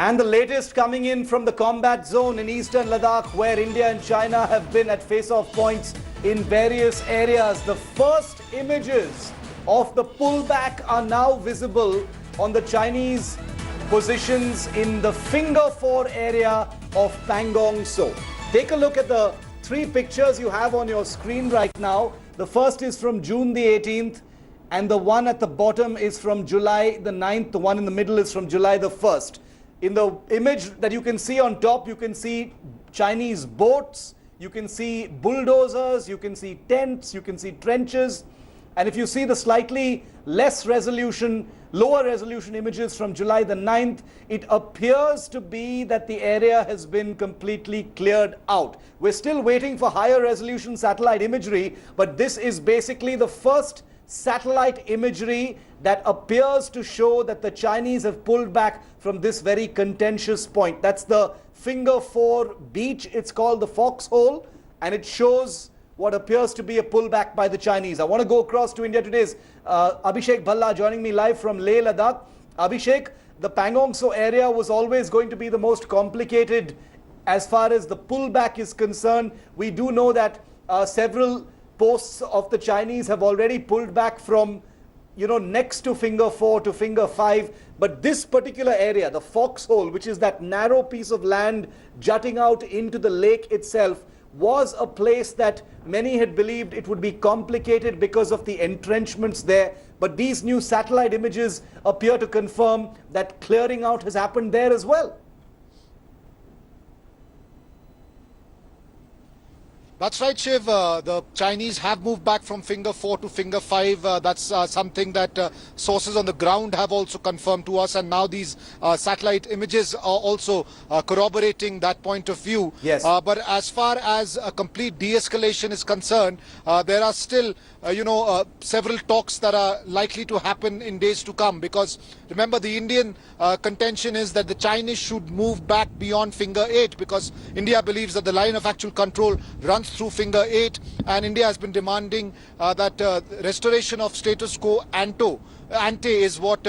And the latest coming in from the combat zone in eastern Ladakh, where India and China have been at face-off points in various areas. The first images of the pullback are now visible on the Chinese positions in the Finger 4 area of Pangong. So take a look at the three pictures you have on your screen right now. The first is from June the 18th, and the one at the bottom is from July the 9th. The one in the middle is from July the 1st. In the image that you can see on top, you can see Chinese boats, you can see bulldozers, you can see tents, you can see trenches. And if you see the slightly less resolution, lower resolution images from July the 9th, it appears to be that the area has been completely cleared out. We're still waiting for higher resolution satellite imagery, but this is basically the first satellite imagery that appears to show that the Chinese have pulled back from this very contentious point. That's the Finger 4 beach. It's called the Foxhole, and it shows what appears to be a pullback by the Chinese. I want to go across to India Today's Abhishek Bhalla joining me live from Leh, Ladakh. Abhishek, the Pangong Tso area was always going to be the most complicated as far as the pullback is concerned. We do know that several posts of the Chinese have already pulled back from, next to Finger 4 to Finger 5. But this particular area, the Foxhole, which is that narrow piece of land jutting out into the lake itself, was a place that many had believed it would be complicated because of the entrenchments there. But these new satellite images appear to confirm that clearing out has happened there as well. That's right, Shiv. The Chinese have moved back from Finger 4 to Finger 5. That's something that sources on the ground have also confirmed to us. And now these satellite images are also corroborating that point of view. Yes. But as far as a complete de-escalation is concerned, there are still, several talks that are likely to happen in days to come. Because remember, the Indian contention is that the Chinese should move back beyond Finger 8, because India believes that the line of actual control runs through Finger 8, and India has been demanding that restoration of status quo ante is what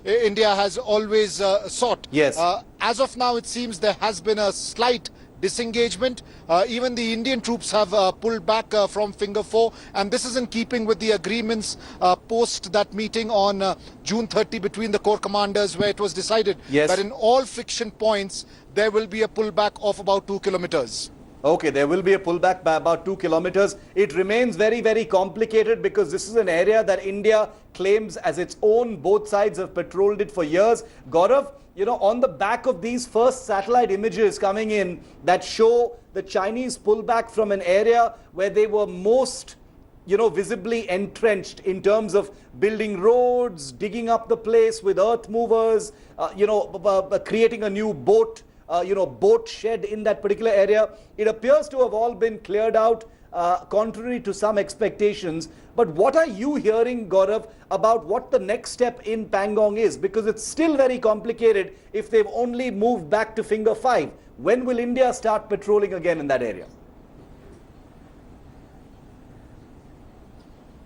India has always sought. Yes. As of now, it seems there has been a slight disengagement. Even the Indian troops have pulled back from Finger 4, and this is in keeping with the agreements post that meeting on June 30 between the corps commanders, where it was decided that in all friction points there will be a pullback of about 2 kilometers. Okay, there will be a pullback by about 2 kilometers. It remains very, very complicated because this is an area that India claims as its own. Both sides have patrolled it for years. Gaurav, on the back of these first satellite images coming in that show the Chinese pullback from an area where they were most, visibly entrenched in terms of building roads, digging up the place with earth movers, creating a new boat shed in that particular area. It appears to have all been cleared out, contrary to some expectations. But what are you hearing, Gaurav, about what the next step in Pangong is? Because it's still very complicated if they've only moved back to Finger 5. When will India start patrolling again in that area?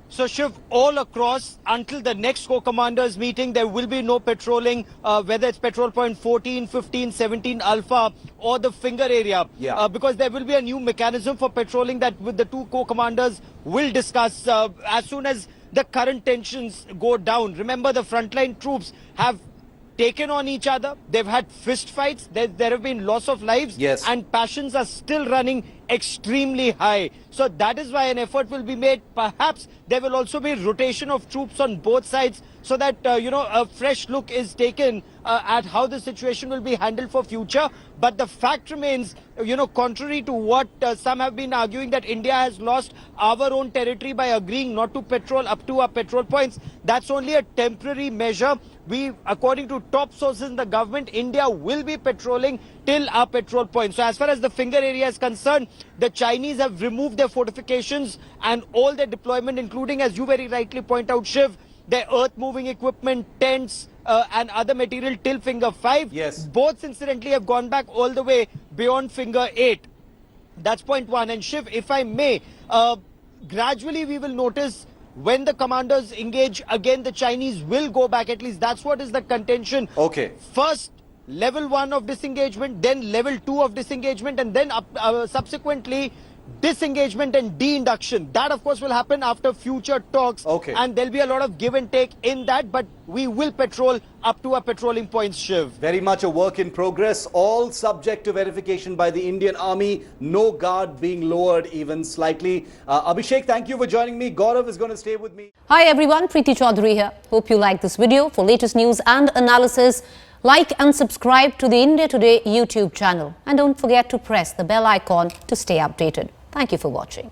So, Shiv, all across, until the next corps commanders meeting, there will be no patrolling, whether it's patrol point 14, 15, 17 Alpha or the Finger area. Yeah. Because there will be a new mechanism for patrolling that with the two corps commanders will discuss as soon as the current tensions go down. Remember, the frontline troops have taken on each other. They've had fist fights. There have been loss of lives. Yes. And passions are still running extremely high. So that is why an effort will be made. Perhaps there will also be rotation of troops on both sides so that, a fresh look is taken at how the situation will be handled for future. But the fact remains, contrary to what some have been arguing, that India has lost our own territory by agreeing not to patrol up to our patrol points. That's only a temporary measure. According to top sources in the government, India will be patrolling till our patrol points. So as far as the Finger area is concerned, the Chinese have removed their fortifications and all their deployment, including, as you very rightly point out, Shiv, their earth-moving equipment, tents, and other material till Finger 5. Yes. Both, incidentally, have gone back all the way beyond Finger 8. That's point one. And Shiv, if I may, gradually we will notice when the commanders engage again, the Chinese will go back. At least that's what is the contention. Okay. First, level 1 of disengagement, then level 2 of disengagement, and then subsequently disengagement and de-induction. That of course will happen after future talks. Okay. And there'll be a lot of give and take in that, but we will patrol up to our patrolling points, Shiv. Very much a work in progress, all subject to verification by the Indian Army. No guard being lowered even slightly. Abhishek, thank you for joining me. Gaurav is going to stay with me. Hi everyone, Preeti Chaudhary here. Hope you like this video. For latest news and analysis, like and subscribe to the India Today YouTube channel. And don't forget to press the bell icon to stay updated. Thank you for watching.